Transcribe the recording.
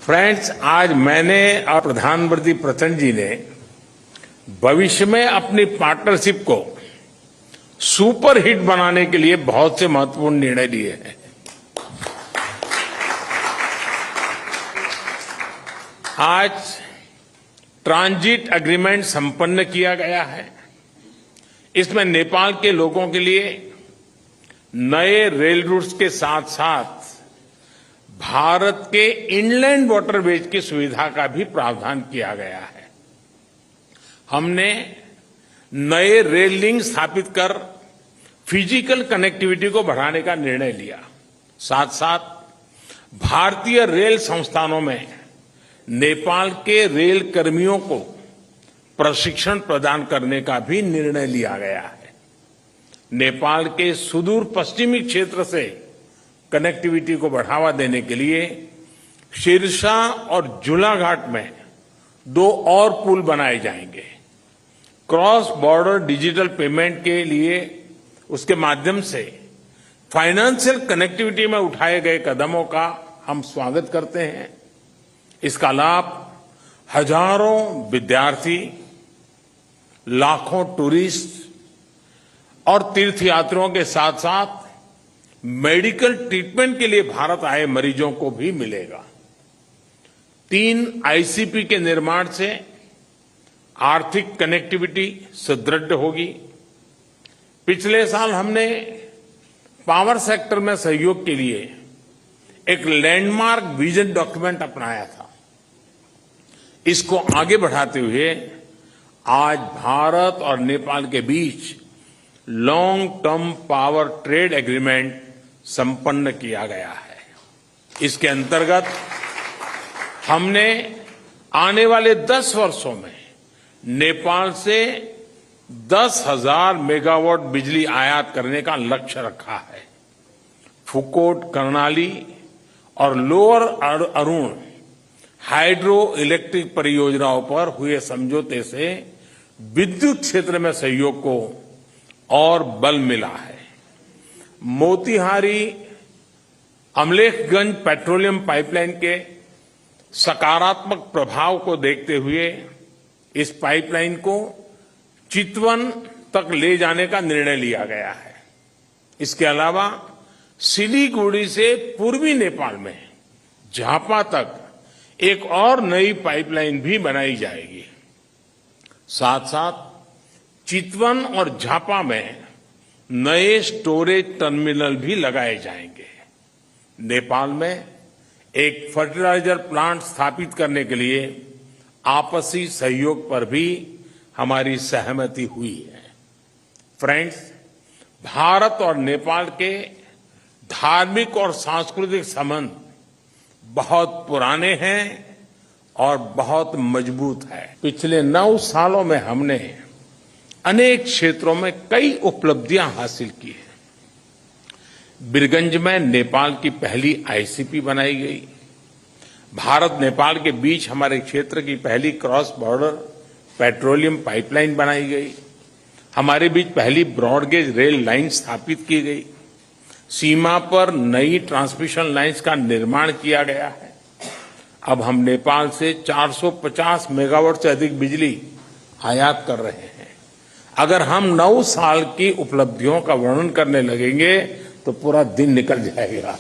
Friends, आज मैंने और प्रधानमंत्री प्रचंड जी ने भविष्य में अपनी पार्टनरशिप को सुपर हिट बनाने के लिए बहुत से महत्वपूर्ण निर्णय लिए हैं। आज ट्रांजिट एग्रीमेंट संपन्न किया गया है। इसमें नेपाल के लोगों के लिए नए रेल रूट्स के साथ साथ भारत के इनलैंड वाटरवेज की सुविधा का भी प्रावधान किया गया है। हमने नए रेल लिंक स्थापित कर फिजिकल कनेक्टिविटी को बढ़ाने का निर्णय लिया। साथ साथ भारतीय रेल संस्थानों में नेपाल के रेल कर्मियों को प्रशिक्षण प्रदान करने का भी निर्णय लिया गया है। नेपाल के सुदूर पश्चिमी क्षेत्र से कनेक्टिविटी को बढ़ावा देने के लिए सिरसा और झूलाघाट में 2 और पुल बनाए जाएंगे। क्रॉस बॉर्डर डिजिटल पेमेंट के लिए उसके माध्यम से फाइनेंशियल कनेक्टिविटी में उठाए गए कदमों का हम स्वागत करते हैं। इसका लाभ हजारों विद्यार्थी, लाखों टूरिस्ट और तीर्थयात्रियों के साथ साथ मेडिकल ट्रीटमेंट के लिए भारत आए मरीजों को भी मिलेगा। 3 आईसीपी के निर्माण से आर्थिक कनेक्टिविटी सुदृढ़ होगी। पिछले साल हमने पावर सेक्टर में सहयोग के लिए एक लैंडमार्क विजन डॉक्यूमेंट अपनाया था। इसको आगे बढ़ाते हुए आज भारत और नेपाल के बीच long term power trade agreement संपन्न किया गया है। इसके अंतर्गत हमने आने वाले 10 वर्षों में नेपाल से 10,000 मेगावाट बिजली आयात करने का लक्ष्य रखा है। फुकोट, कर्णाली और लोअर अरुण हाइड्रो इलेक्ट्रिक परियोजनाओं पर हुए समझौते से विद्युत क्षेत्र में सहयोग को और बल मिला है। मोतीहारी अमलेखगंज पेट्रोलियम पाइपलाइन के सकारात्मक प्रभाव को देखते हुए इस पाइपलाइन को चितवन तक ले जाने का निर्णय लिया गया है। इसके अलावा सिलीगुड़ी से पूर्वी नेपाल में झापा तक एक और नई पाइपलाइन भी बनाई जाएगी। साथ साथ चितवन और झापा में नए स्टोरेज टर्मिनल भी लगाए जाएंगे। नेपाल में एक फर्टिलाइजर प्लांट स्थापित करने के लिए आपसी सहयोग पर भी हमारी सहमति हुई है। फ्रेंड्स, भारत और नेपाल के धार्मिक और सांस्कृतिक संबंध बहुत पुराने हैं और बहुत मजबूत है। पिछले 9 सालों में हमने अनेक क्षेत्रों में कई उपलब्धियां हासिल की हैं। बीरगंज में नेपाल की पहली आईसीपी बनाई गई। भारत नेपाल के बीच हमारे क्षेत्र की पहली क्रॉस बॉर्डर पेट्रोलियम पाइपलाइन बनाई गई। हमारे बीच पहली ब्रॉडगेज रेल लाइन स्थापित की गई। सीमा पर नई ट्रांसमिशन लाइन्स का निर्माण किया गया है। अब हम नेपाल से 450 मेगावाट से अधिक बिजली आयात कर रहे हैं। अगर हम 9 साल की उपलब्धियों का वर्णन करने लगेंगे तो पूरा दिन निकल जाएगा।